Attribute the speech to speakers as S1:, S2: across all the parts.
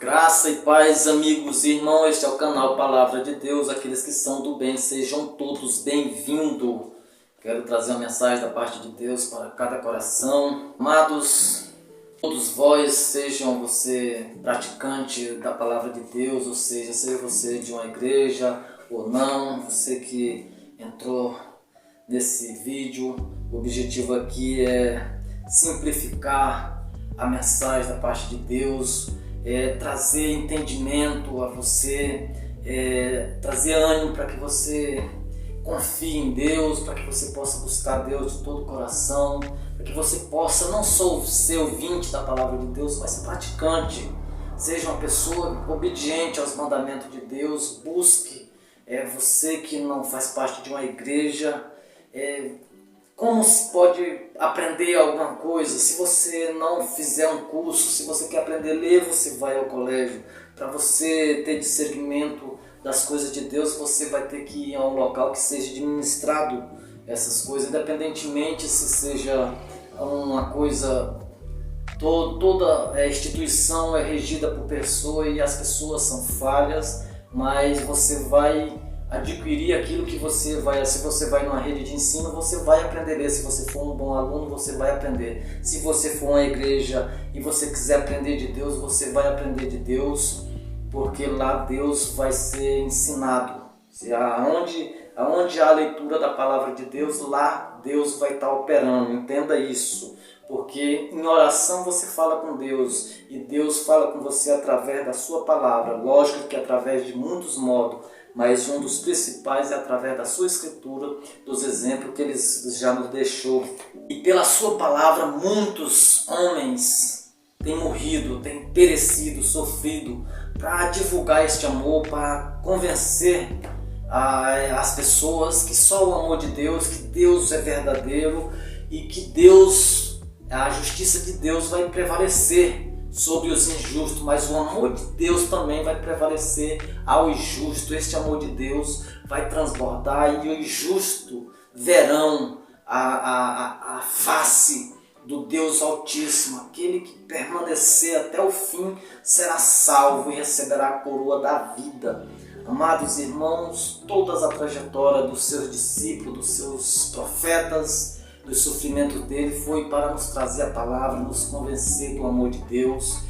S1: Graça e paz, amigos e irmãos, este é o canal Palavra de Deus. Aqueles que são do bem, sejam todos bem-vindos. Quero trazer uma mensagem da parte de Deus para cada coração. Amados, todos vós, sejam você praticante da Palavra de Deus, ou seja você de uma igreja ou não, você que entrou nesse vídeo, o objetivo aqui é simplificar a mensagem da parte de Deus, trazer entendimento a você, trazer ânimo para que você confie em Deus, para que você possa buscar Deus de todo o coração, para que você possa não só ser ouvinte da palavra de Deus, mas praticante, seja uma pessoa obediente aos mandamentos de Deus. Busque, você que não faz parte de uma igreja, como se pode aprender alguma coisa? Se você não fizer um curso, se você quer aprender a ler, você vai ao colégio. Para você ter discernimento das coisas de Deus, você vai ter que ir a um local que seja administrado essas coisas, independentemente se seja uma coisa... Toda instituição é regida por pessoa e as pessoas são falhas, mas você vai adquirir aquilo que você vai. Se você vai numa rede de ensino, você vai aprender. Se você for um bom aluno, você vai aprender. Se você for uma igreja e você quiser aprender de Deus, você vai aprender de Deus, porque lá Deus vai ser ensinado. Aonde há a leitura da palavra de Deus, lá Deus vai estar operando. Entenda isso, porque em oração você fala com Deus e Deus fala com você através da sua palavra. Lógico que através de muitos modos, mas um dos principais é através da sua escritura, dos exemplos que Ele já nos deixou. E pela sua palavra muitos homens têm morrido, têm perecido, sofrido, para divulgar este amor, para convencer as pessoas que só o amor de Deus, que Deus é verdadeiro e que Deus, a justiça de Deus vai prevalecer sobre os injustos, mas o amor de Deus também vai prevalecer ao injusto. Este amor de Deus vai transbordar e o injusto verão a face do Deus Altíssimo. Aquele que permanecer até o fim será salvo e receberá a coroa da vida. Amados irmãos, toda a trajetória dos seus discípulos, dos seus profetas, do sofrimento dele foi para nos trazer a palavra, nos convencer do amor de Deus,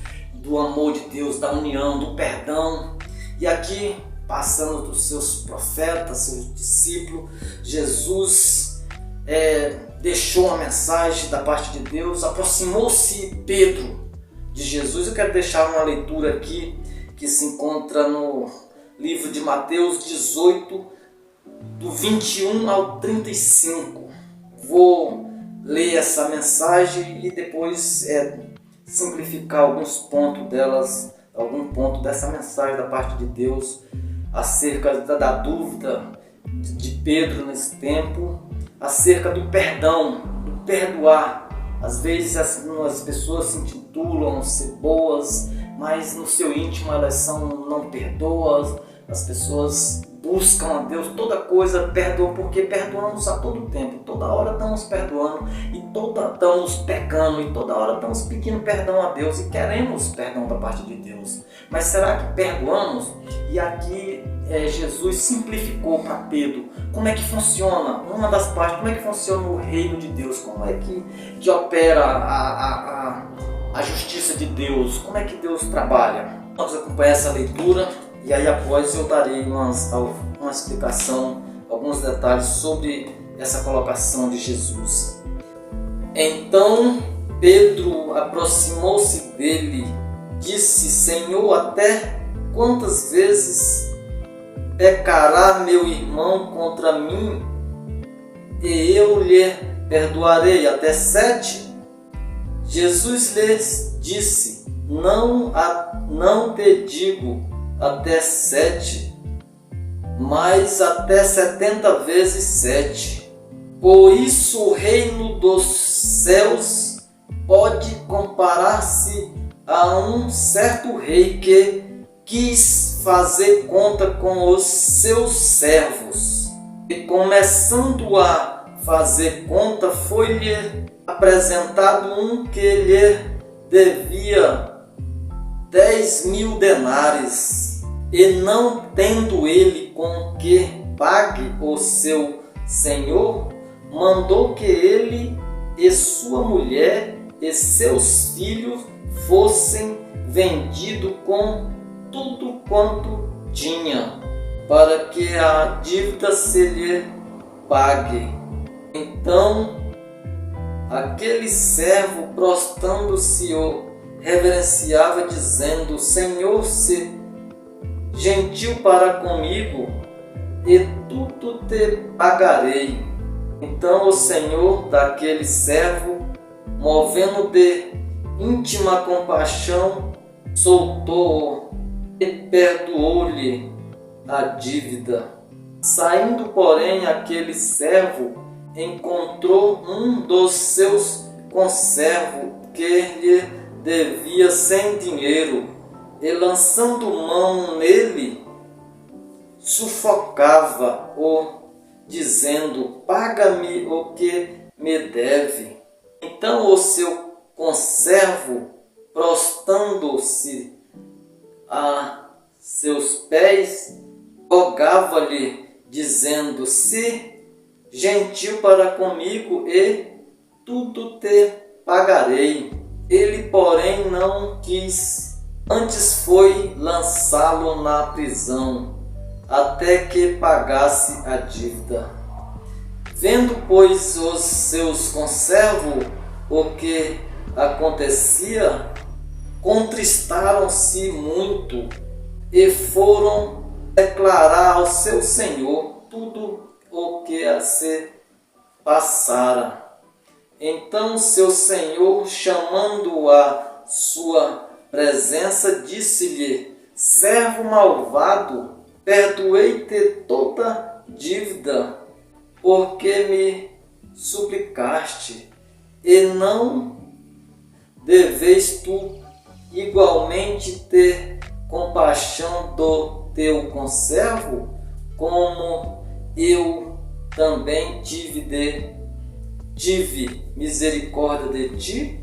S1: da união, do perdão. E aqui, passando dos seus profetas, seus discípulos, Jesus deixou uma mensagem da parte de Deus. Aproximou-se Pedro de Jesus. Eu quero deixar uma leitura aqui que se encontra no livro de Mateus 18, do 21 ao 35. Vou ler essa mensagem e depois simplificar alguns pontos delas, algum ponto dessa mensagem da parte de Deus acerca da dúvida de Pedro nesse tempo, acerca do perdão, do perdoar. Às vezes as pessoas se intitulam ser boas, mas no seu íntimo elas não perdoam. As pessoas buscam a Deus, toda coisa perdoam, porque perdoamos a todo tempo, toda hora estamos perdoando e estamos pecando e toda hora estamos pedindo perdão a Deus e queremos perdão da parte de Deus. Mas será que perdoamos? E aqui Jesus simplificou para Pedro como é que funciona, uma das partes, como é que funciona o reino de Deus, como é que opera a justiça de Deus, como é que Deus trabalha. Vamos acompanhar essa leitura. E aí após eu darei uma explicação, alguns detalhes sobre essa colocação de Jesus. Então Pedro aproximou-se dele, disse: Senhor, até quantas vezes pecará meu irmão contra mim e eu lhe perdoarei? Até 7? Jesus lhes disse: Não te digo até 7, mas até 70 vezes 7. Por isso o reino dos céus pode comparar-se a um certo rei que quis fazer conta com os seus servos. E começando a fazer conta, foi-lhe apresentado um que lhe devia 10.000 denários, e não tendo ele com que pague o seu senhor, mandou que ele e sua mulher e seus filhos fossem vendidos com tudo quanto tinha, para que a dívida se lhe pague. Então aquele servo, prostrando-se, o reverenciava, dizendo: Senhor, se gentil para comigo, e tudo te pagarei. Então o senhor daquele servo, movendo de íntima compaixão, soltou-o e perdoou-lhe a dívida. Saindo, porém, aquele servo encontrou um dos seus conservos que lhe devia 100 dinheiro, e lançando mão nele, sufocava-o, dizendo: paga-me o que me deve. Então o seu conservo, prostrando-se a seus pés, rogava-lhe, dizendo: se gentil para comigo, e tudo te pagarei. Ele, porém, não quis, antes foi lançá-lo na prisão, até que pagasse a dívida. Vendo, pois, os seus conservos o que acontecia, contristaram-se muito, e foram declarar ao seu senhor tudo o que a se passara. Então seu senhor, chamando-o à sua presença, disse-lhe: servo malvado, perdoei-te toda dívida, porque me suplicaste, e não deves tu igualmente ter compaixão do teu conservo, como eu também tive misericórdia de ti?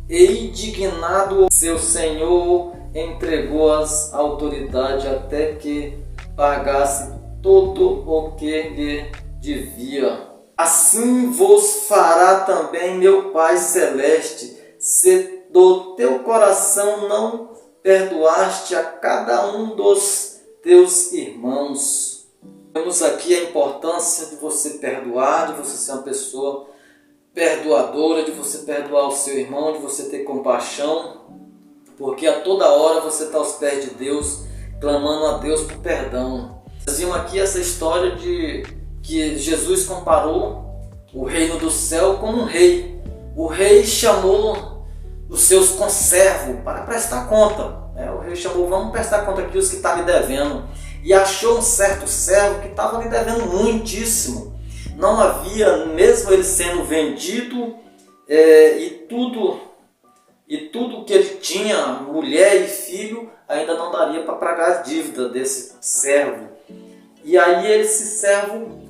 S1: E indignado, seu senhor entregou às autoridades até que pagasse todo o que lhe devia. Assim vos fará também meu Pai Celeste, se do teu coração não perdoaste a cada um dos teus irmãos. Temos aqui a importância de você perdoar, de você ser uma pessoa perdoadora, de você perdoar o seu irmão, de você ter compaixão, porque a toda hora você está aos pés de Deus, clamando a Deus por perdão. Nós vimos aqui essa história de que Jesus comparou o reino do céu com um rei. O rei chamou os seus conservos para prestar conta. O rei chamou: vamos prestar conta aqui os que estão me devendo. E achou um certo servo que estava lhe devendo muitíssimo. Não havia, mesmo ele sendo vendido, e tudo que ele tinha, mulher e filho, ainda não daria para pagar a dívida desse servo. E aí esse servo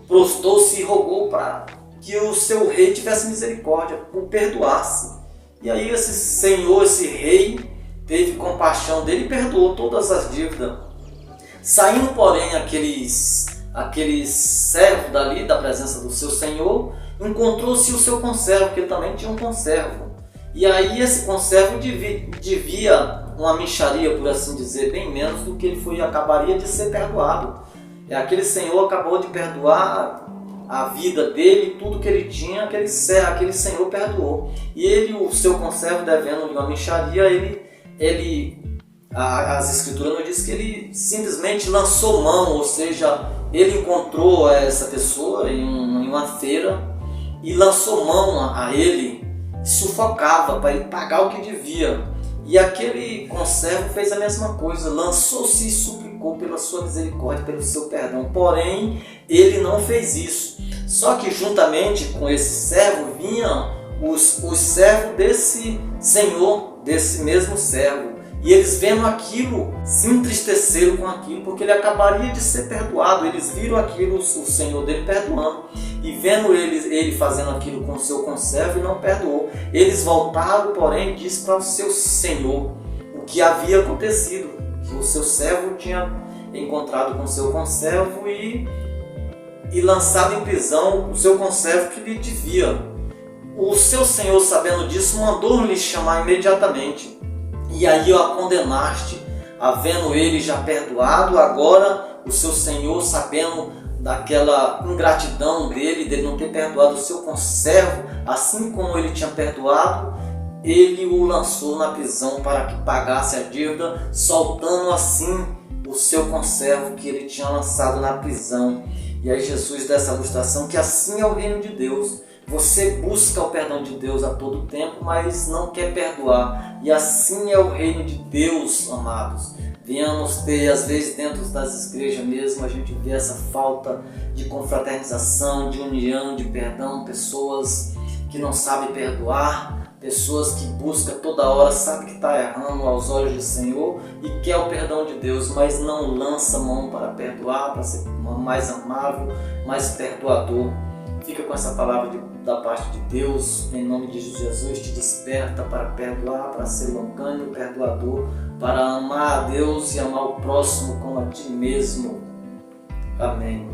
S1: prostrou-se e rogou para que o seu rei tivesse misericórdia, o perdoasse. E aí esse senhor, esse rei, teve compaixão dele e perdoou todas as dívidas. Saindo, porém, aquele servo dali, da presença do seu senhor, encontrou-se o seu conservo, que ele também tinha um conservo. E aí esse conservo devia uma mixaria, por assim dizer, bem menos do que ele acabaria de ser perdoado. Aquele senhor acabou de perdoar a vida dele, tudo que ele tinha, aquele senhor perdoou. E ele, o seu conservo, devendo-lhe uma mixaria, as escrituras nos dizem que ele simplesmente lançou mão, ou seja, ele encontrou essa pessoa em uma feira e lançou mão a ele, sufocava para ele pagar o que devia. E aquele conservo fez a mesma coisa, lançou-se e suplicou pela sua misericórdia, pelo seu perdão. Porém, ele não fez isso. Só que juntamente com esse servo vinham os servos desse senhor, desse mesmo servo. E eles vendo aquilo, se entristeceram com aquilo, porque ele acabaria de ser perdoado. Eles viram aquilo, o senhor dele perdoando. E vendo ele fazendo aquilo com o seu conservo, e não perdoou. Eles voltaram, porém, disse para o seu senhor: o que havia acontecido, que o seu servo tinha encontrado com o seu conservo e lançado em prisão o seu conservo que lhe devia. O seu senhor, sabendo disso, mandou-lhe chamar imediatamente. E aí a condenaste, havendo ele já perdoado. Agora o seu senhor, sabendo daquela ingratidão dele não ter perdoado o seu conservo, assim como ele tinha perdoado, ele o lançou na prisão para que pagasse a dívida, soltando assim o seu conservo que ele tinha lançado na prisão. E aí Jesus dá essa ilustração que assim é o reino de Deus. Você busca o perdão de Deus a todo tempo, mas não quer perdoar. E assim é o reino de Deus, amados. Venhamos ter, às vezes, dentro das igrejas mesmo, a gente vê essa falta de confraternização, de união, de perdão, pessoas que não sabem perdoar, pessoas que buscam toda hora, sabe que está errando aos olhos do Senhor e quer o perdão de Deus, mas não lança mão para perdoar, para ser mais amável, mais perdoador. Fica com essa palavra da parte de Deus, em nome de Jesus, te desperta para perdoar, para ser longânimo, perdoador, para amar a Deus e amar o próximo como a ti mesmo. Amém.